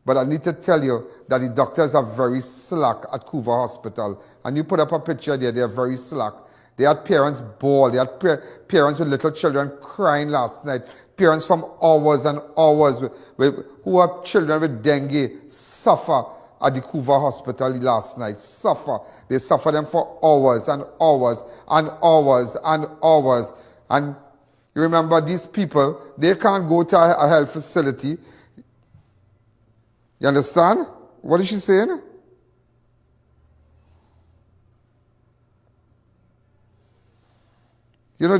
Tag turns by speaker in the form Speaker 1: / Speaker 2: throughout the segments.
Speaker 1: But I need to tell you that the doctors are very slack at Couva Hospital. And you put up a picture there, they're very slack. They had parents bawl. They had parents with little children crying last night. Parents from hours and hours who have children with dengue suffer at the Couva Hospital last night. Suffer. They suffer them for hours and hours and hours and hours. And you remember these people, they can't go to a health facility. You understand? What is she saying? You know,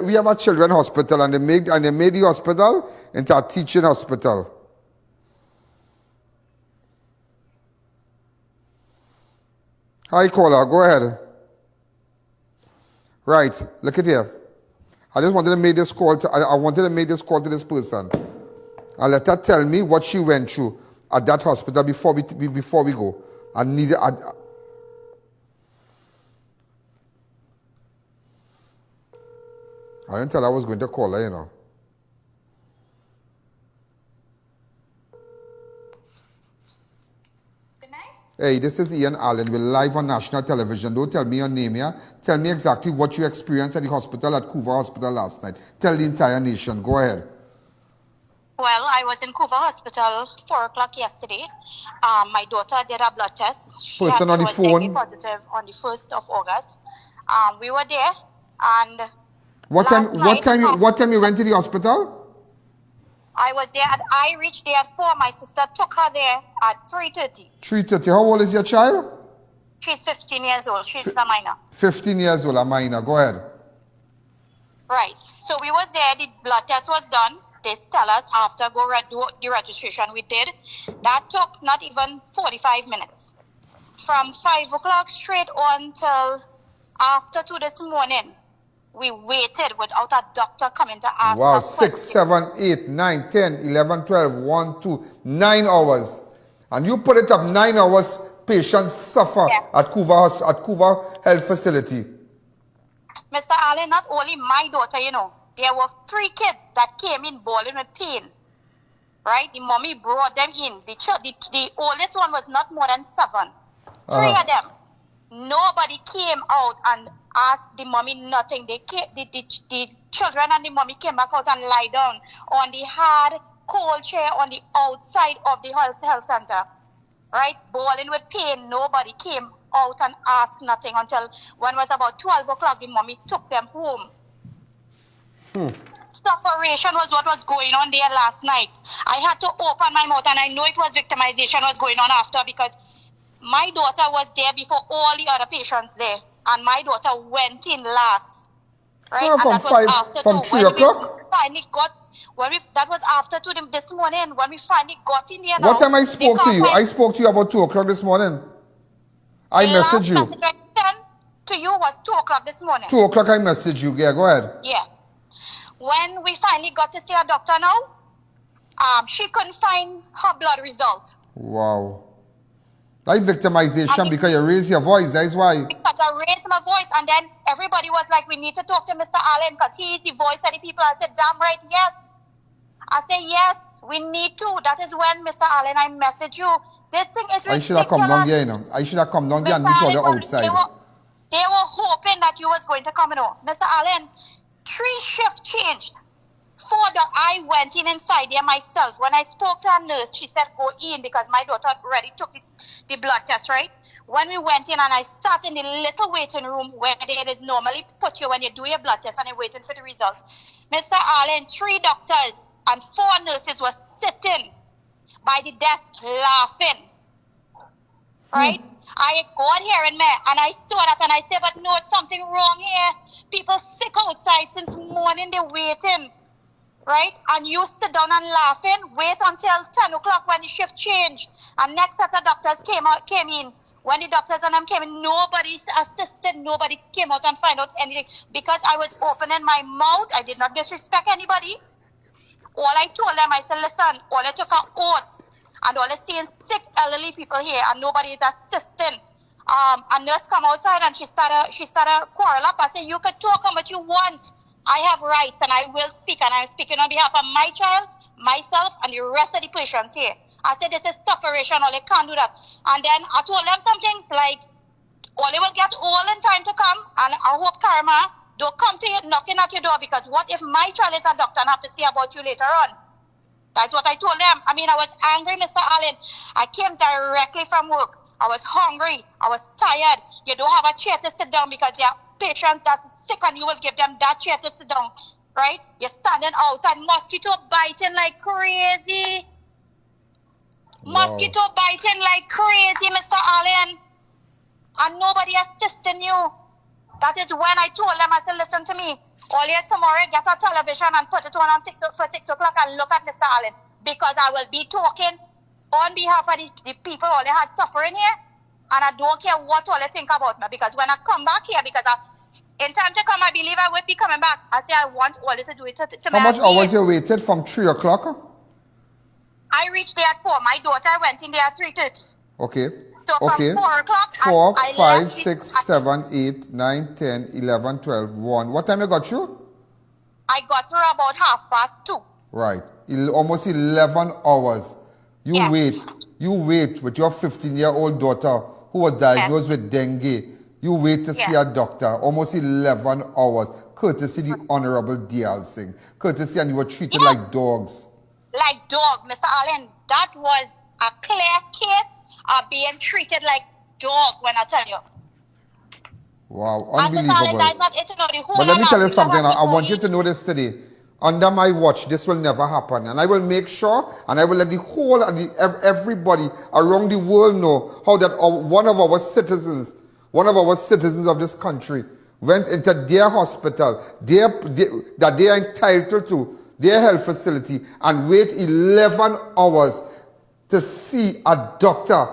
Speaker 1: we have a children's hospital, and they made the hospital into a teaching hospital. Hi, caller, go ahead. Right, look at here. I just wanted to make this call I wanted to make this call to this person. And let her tell me what she went through at that hospital before we go. I didn't tell her I was going to call her, you know.
Speaker 2: Good night.
Speaker 1: Hey, this is Ian Alleyne. We're live on national television. Don't tell me your name here. Tell me exactly what you experienced at the hospital, at Couva Hospital last night. Tell the entire nation. Go ahead.
Speaker 2: Well, I was in Couva Hospital 4 o'clock yesterday. My daughter did a blood test.
Speaker 1: Person on the phone.
Speaker 2: She was positive on the 1st of August. We were there, and
Speaker 1: what time you went to the hospital?
Speaker 2: I was there. I reached there at 4. My sister took her there at 3:30.
Speaker 1: 3:30. How old is your child?
Speaker 2: She's 15 years old. She's a minor.
Speaker 1: 15 years old, a minor. Go ahead.
Speaker 2: Right. So we was there. The blood test was done. They tell us after do the registration we did. That took not even 45 minutes. From 5 o'clock straight on till after 2 this morning, we waited without a doctor coming to ask.
Speaker 1: Wow, 6, 7, 8, 9, 10, 11, 12, 1, 2, 9 hours. And you put it up 9 hours, patients suffer at Couva Health Facility.
Speaker 2: Mr. Alleyne, not only my daughter, you know, there were 3 kids that came in bawling with pain. Right? The mommy brought them in. The oldest one was not more than 7. 3 of them. Nobody came out and asked the mommy nothing. The children and the mommy came back out and lie down on the hard, cold chair on the outside of the health center. Right? Bawling with pain. Nobody came out and asked nothing until when it was about 12 o'clock, the mommy took them home. Sufferation was what was going on there last night. I had to open my mouth, and I know it was victimization was going on after, because my daughter was there before all the other patients there, and my daughter went in last. Right?
Speaker 1: Oh, from 3 o'clock?
Speaker 2: That was after 2 this morning when we finally got in there.
Speaker 1: What time I spoke to you? I spoke to you about 2 o'clock this morning. I messaged you.
Speaker 2: The last message I sent to you was 2 o'clock this morning.
Speaker 1: 2 o'clock I messaged you. Yeah, go ahead.
Speaker 2: Yeah. When we finally got to see a doctor now, she couldn't find her blood result.
Speaker 1: Wow. That's victimization because you raise your voice. That's why.
Speaker 2: Because I raised my voice, and then everybody was like, we need to talk to Mr. Alleyne because he is the voice of the people. I said, damn right, yes. I said, yes, we need to. That is when, Mr. Alleyne, I messaged you. This thing is ridiculous.
Speaker 1: I should have come down here, you know. I should have come down here and meet all you outside.
Speaker 2: They were hoping that you was going to come, you know. Mr. Alleyne, 3 shifts changed. 4 that I went in inside there myself. When I spoke to a nurse, she said go in because my daughter already took the blood test, right? When we went in and I sat in the little waiting room where it is normally put you when you do your blood test and you're waiting for the results. Mr. Alleyne, 3 doctors and 4 nurses were sitting by the desk laughing. Right? I got here in me and I saw that and I said, but no, something wrong here. People sick outside since morning, they're waiting. Right? And you sit down and laughing, wait until 10 o'clock when the shift changed. And next set of doctors came in. When the doctors and them came in, nobody assisted, nobody came out and find out anything. Because I was opening my mouth, I did not disrespect anybody. All I told them, I said, listen, all I took an oath. And all I seeing sick elderly people here and nobody is assisting. A nurse come outside and she started quarrel up. I said, you could talk how much you want. I have rights and I will speak, and I'm speaking on behalf of my child, myself, and the rest of the patients here. I said, this is sufferation, Ollie can't do that. And then I told them some things like, Ollie will get old in time to come, and I hope karma don't come to you knocking at your door, because what if my child is a doctor and have to see about you later on? That's what I told them. I mean, I was angry, Mr. Alleyne. I came directly from work. I was hungry. I was tired. You don't have a chair to sit down because there are patients that's sick and you will give them that chair to sit down, right? You're standing outside, mosquito biting like crazy.
Speaker 1: Wow.
Speaker 2: Mosquito biting like crazy, Mr. Alleyne. And nobody assisting you. That is when I told them, I said, listen to me. Earlier tomorrow, get a television and put it on for 6 o'clock and look at Mr. Alleyne. Because I will be talking on behalf of the people all they had suffering here. And I don't care what all they think about me. Because when I come back here, because in time to come, I believe I will be coming back. I say I want all to do it to
Speaker 1: How much hours you waited from 3 o'clock?
Speaker 2: I reached there at 4. My daughter went in there at 3:30.
Speaker 1: Okay.
Speaker 2: So from
Speaker 1: Okay.
Speaker 2: 4 o'clock,
Speaker 1: 4,
Speaker 2: I
Speaker 1: 5,
Speaker 2: left
Speaker 1: 6, 7, 8, 9, 10, 11, 12, 1. What time you got through?
Speaker 2: I got through about 2:30.
Speaker 1: Right. Almost 11 hours. You
Speaker 2: Yes.
Speaker 1: wait with your 15-year-old daughter who was diagnosed with dengue. You wait to see
Speaker 2: Yes.
Speaker 1: a doctor. Almost 11 hours. Courtesy the Honorable D.L. Singh. Courtesy, and you were treated
Speaker 2: Yeah.
Speaker 1: like dogs.
Speaker 2: Like dog, Mr. Alleyne. That was a clear case of being treated like dog, when I tell you.
Speaker 1: Wow,
Speaker 2: And Mr. Alleyne,
Speaker 1: unbelievable.
Speaker 2: that's not it, you know, the whole
Speaker 1: But let me
Speaker 2: lot
Speaker 1: tell you
Speaker 2: of people
Speaker 1: something.
Speaker 2: have
Speaker 1: I
Speaker 2: to
Speaker 1: want
Speaker 2: go
Speaker 1: you to
Speaker 2: in.
Speaker 1: know this today. Under my watch, this will never happen. And I will make sure, and I will let the whole, everybody around the world know how that one of our citizens of this country went into their hospital, that they are entitled to, their health facility, and wait 11 hours to see a doctor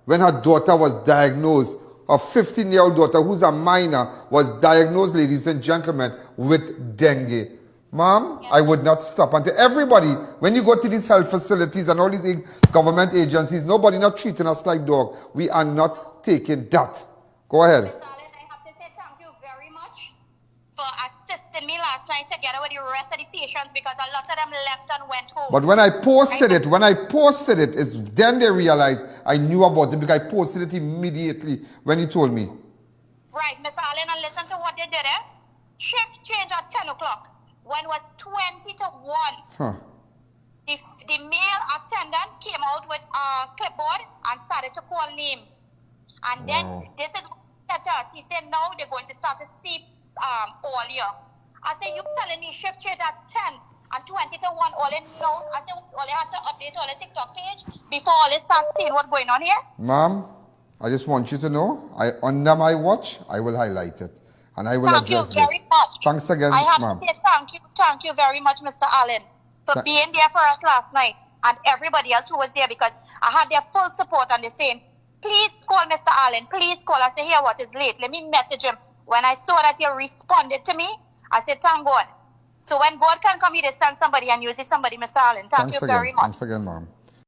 Speaker 1: when her daughter was diagnosed. A 15-year-old daughter who's a minor was diagnosed, ladies and gentlemen, with dengue. Mom, I would not stop until everybody, when you go to these health facilities and all these government agencies, nobody not treating us like dog. We are not taking that. Go ahead.
Speaker 2: Mr. Alleyne, I have to say thank you very much for assisting me last night together with the rest of the patients, because a lot of them left and went home.
Speaker 1: But when I posted it, is then they realized I knew about it, because I posted it immediately when he told me.
Speaker 2: Right, Mr. Alleyne, and listen to what they did, eh? Shift change at 10 o'clock. When it was 20 to 1.
Speaker 1: Huh.
Speaker 2: The male attendant came out with a clipboard and started to call names. And then this is what he said to us. He said, now they're going to start to see all year. I said, you telling me shift change at 10 and 20 to 1, all in knows. I said, all they have to update all the TikTok page before all they start seeing what's going on here.
Speaker 1: Ma'am, I just want you to know, under my watch, I will highlight it. And I will address this.
Speaker 2: Thank you very much.
Speaker 1: Thanks again,
Speaker 2: I have
Speaker 1: ma'am.
Speaker 2: to say thank you very much, Mr. Alleyne, for being there for us last night, and everybody else who was there, because I had their full support, and they're saying, please call Mr. Alleyne, please call. I said, here, what is late? Let me message him. When I saw that he responded to me, I said, thank God. So when God can come here to send somebody and use somebody, Mr. Alleyne, thank you very much.
Speaker 1: Thanks again, ma'am.